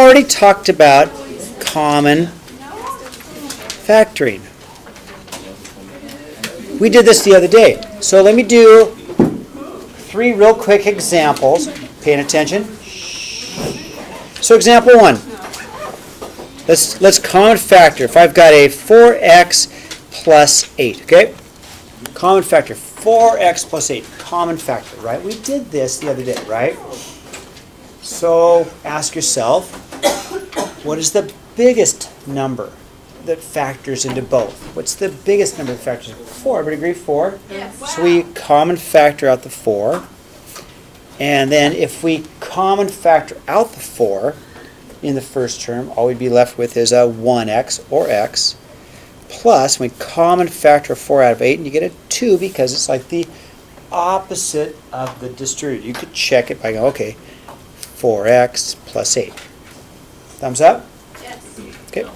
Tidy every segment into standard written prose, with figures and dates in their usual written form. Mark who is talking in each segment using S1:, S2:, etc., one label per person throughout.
S1: already talked about common factoring. We did this the other day. So let me do 3 real quick examples. Paying attention. So example 1. Let's common factor. If I've got a 4x plus 8, okay? Common factor, 4x plus 8, common factor, right? We did this the other day, right? So ask yourself, what is the biggest number that factors into both? What's the biggest number that factors into 4? Everybody agree 4?
S2: Yes.
S1: So we common factor out the 4. And then if we common factor out the 4 in the first term, all we'd be left with is a 1x or x. Plus, we common factor 4 out of 8, and you get a 2 because it's like the opposite of the distributed. You could check it by going, okay, 4x plus 8. Thumbs up?
S2: Yes.
S1: Okay.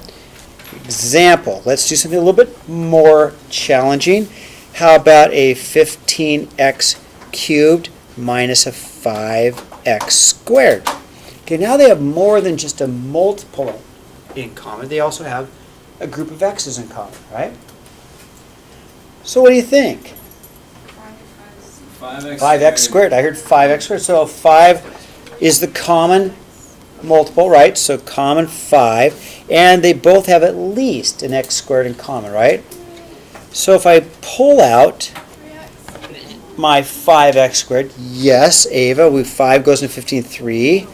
S1: Example. Let's do something a little bit more challenging. How about a 15x cubed minus a 5x squared? Okay, now they have more than just a multiple in common. They also have a group of x's in common, right? So what do you think? 5x squared. I heard 5x squared. So 5 is the common multiple, right? So common 5. And they both have at least an x squared in common, right? So if I pull out my 5x squared, yes, Ava, 5 goes into 15, 3.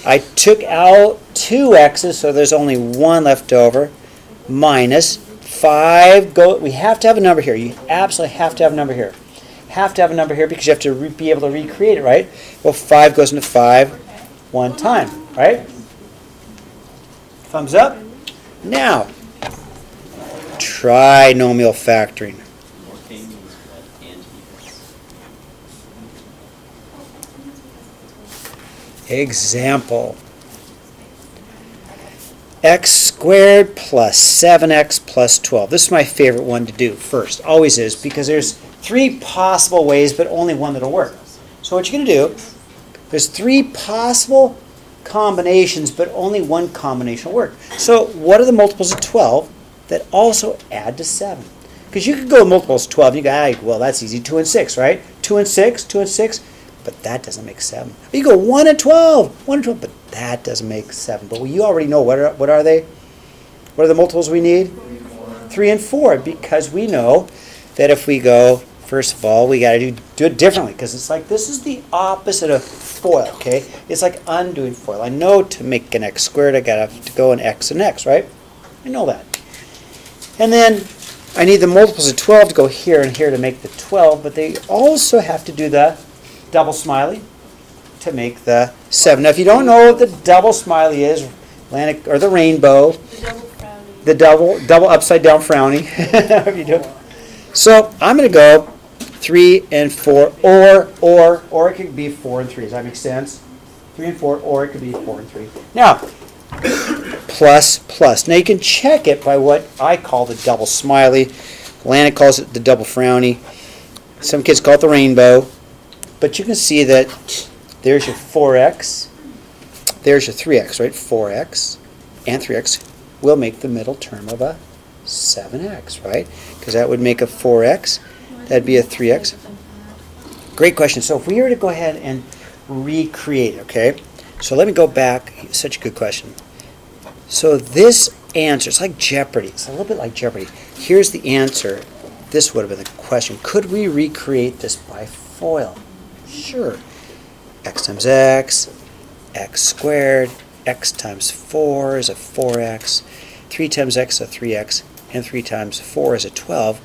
S1: I took out 2 x's, so there's only 1 left over. Minus 5, we have to have a number here. You absolutely have to have a number here. Have to have a number here because you have to be able to recreate it, right? Well, 5 goes into 5 one time, right? Thumbs up. Now, trinomial factoring. Example. X squared plus 7x plus 12. This is my favorite one to do first. Always is, because there's 3 possible ways, but only one that'll work. So what you're going to do, there's 3 possible combinations, but only one combination will work. So what are the multiples of 12 that also add to 7? Because you could go multiples of 12, and you go, well, that's easy, 2 and 6, right? 2 and 6, 2 and 6. But that doesn't make 7. You go 1 and 12, 1 and 12, but that doesn't make 7. But you already know what are they? What are the multiples we need? 3 and 4, because we know that if we go, first of all, we got to do it differently, because it's like this is the opposite of FOIL, okay? It's like undoing FOIL. I know to make an x squared, I got to go an x and x, right? I know that. And then I need the multiples of 12 to go here and here to make the 12, but they also have to do the double smiley to make the 7. Now, if you don't know what the double smiley is, Atlantic or the rainbow, the double upside down frowning. However you do it. So I'm going to go 3 and 4, or it could be 4 and 3. Does that make sense? 3 and 4, or it could be 4 and 3. Now, plus. Now you can check it by what I call the double smiley. Atlantic calls it the double frowny. Some kids call it the rainbow. But you can see that there's your 4x, there's your 3x, right? 4x and 3x will make the middle term of a 7x, right? Because that would make a 4x, that'd be a 3x. Great question. So if we were to go ahead and recreate it, okay? So let me go back. Such a good question. So this answer, it's like Jeopardy. It's a little bit like Jeopardy. Here's the answer. This would have been the question. Could we recreate this by FOIL? Sure. X times x, x squared, x times 4 is a 4x, 3 times x is a 3x, and 3 times 4 is a 12.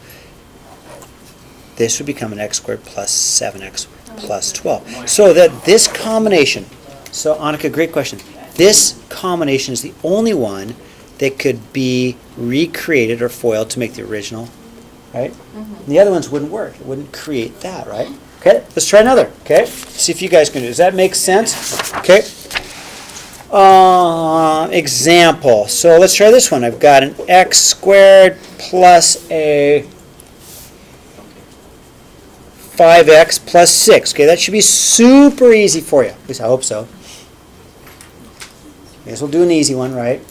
S1: This would become an x squared plus 7x plus 12. So that this combination, so Annika, great question. This combination is the only one that could be recreated or foiled to make the original, right? Mm-hmm. The other ones wouldn't work. It wouldn't create that, right? Okay, let's try another, okay? See if you guys can do it. Does that make sense? Okay. Example. So let's try this one. I've got an x squared plus a 5x plus 6. Okay, that should be super easy for you. At least I hope so. Guess we'll do an easy one, right?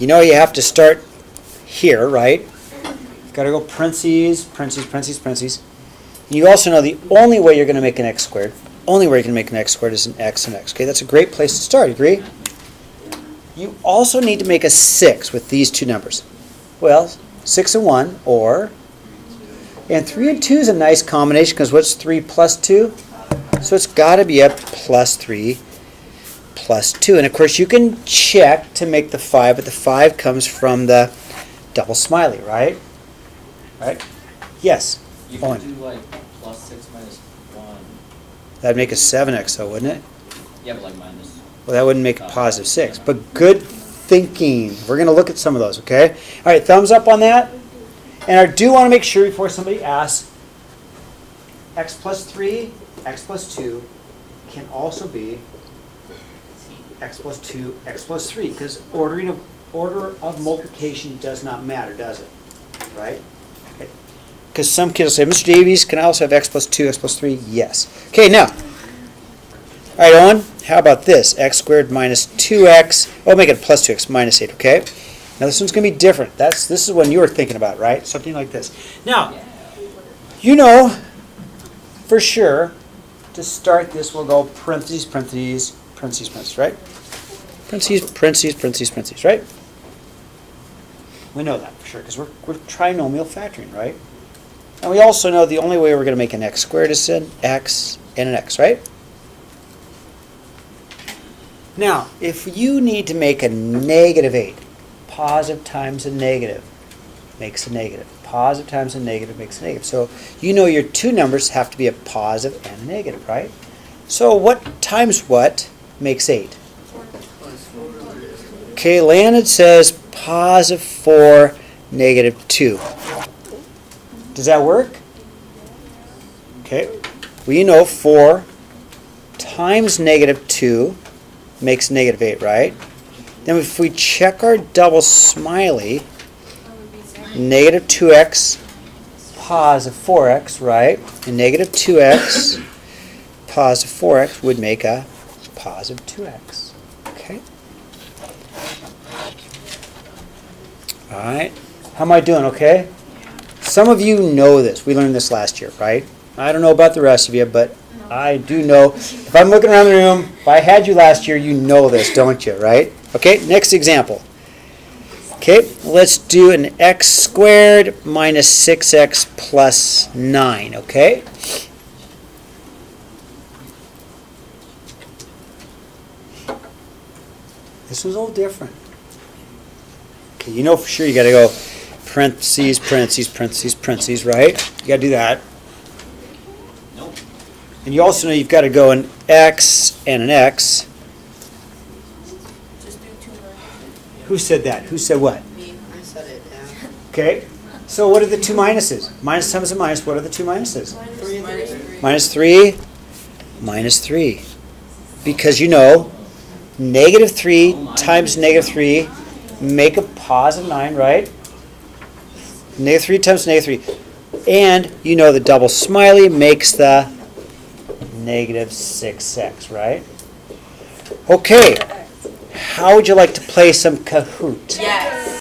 S1: You know you have to start here, right? You've got to go parentheses, parentheses, parentheses, parentheses. And you also know the only way you're going to make an x squared, only way you can make an x squared is an x and x. Okay, that's a great place to start, agree? You also need to make a 6 with these two numbers. Well, 6 and 1, or, and 3 and 2 is a nice combination because what's 3 plus 2? So it's got to be a plus 3 plus 2. And of course you can check to make the 5, but the 5 comes from the double smiley, right? Right? Yes.
S2: You could do like plus 6 minus 1.
S1: That'd make a 7x though, wouldn't it?
S2: Yeah, but like minus.
S1: Well, that wouldn't make a positive 6. But good thinking. We're going to look at some of those, okay? All right, thumbs up on that. And I do want to make sure before somebody asks, x plus 3, x plus 2 can also be x plus 2, x plus 3, because order of multiplication does not matter, does it? Right? Because some kids will say, Mr. Davies, can I also have x plus 2, x plus 3? Yes. Okay, now. All right, Owen, how about this? X squared minus 2x. Oh, make it plus 2x minus 8, okay? Now this one's going to be different. This is one you were thinking about, right? Something like this. Now, you know for sure to start this we'll go parentheses, parentheses, parentheses, parentheses, right? Parentheses, parentheses, parentheses, parentheses, right? We know that for sure because we're trinomial factoring, right? And we also know the only way we're going to make an x squared is an x and an x, right? Now, if you need to make a negative 8, positive times a negative makes a negative. Positive times a negative makes a negative. So you know your two numbers have to be a positive and a negative, right? So what times what makes 8? Okay, Landon says positive 4, negative 2. Does that work? Okay. We know 4 times negative 2 makes negative 8, right? Then if we check our double smiley, negative 2x, positive 4x, right? And negative 2x, positive 4x would make a positive 2x. Okay? All right. How am I doing, okay? Some of you know this. We learned this last year, right? I don't know about the rest of you, but I do know. If I'm looking around the room, if I had you last year, you know this, don't you, right? Okay, next example. Okay, let's do an x squared minus 6x plus 9, okay? This was a little different. Okay, you know for sure you got to go parentheses, parentheses, parentheses, parentheses, right? You got to do that.
S2: Nope.
S1: And you also know you've got to go an x and an x.
S3: Just do 2 minuses.
S1: Who said that? Who said what?
S3: Me, I said it, yeah.
S1: Okay. So what are the two minuses? Minus times a minus. What are the two minuses?
S3: Minus 3.
S1: Minus 3. Because you know, negative 3 times negative 3 make a positive 9, right? Negative 3 times negative 3. And you know the double smiley makes the negative 6x, right? Okay. How would you like to play some Kahoot?
S3: Yes.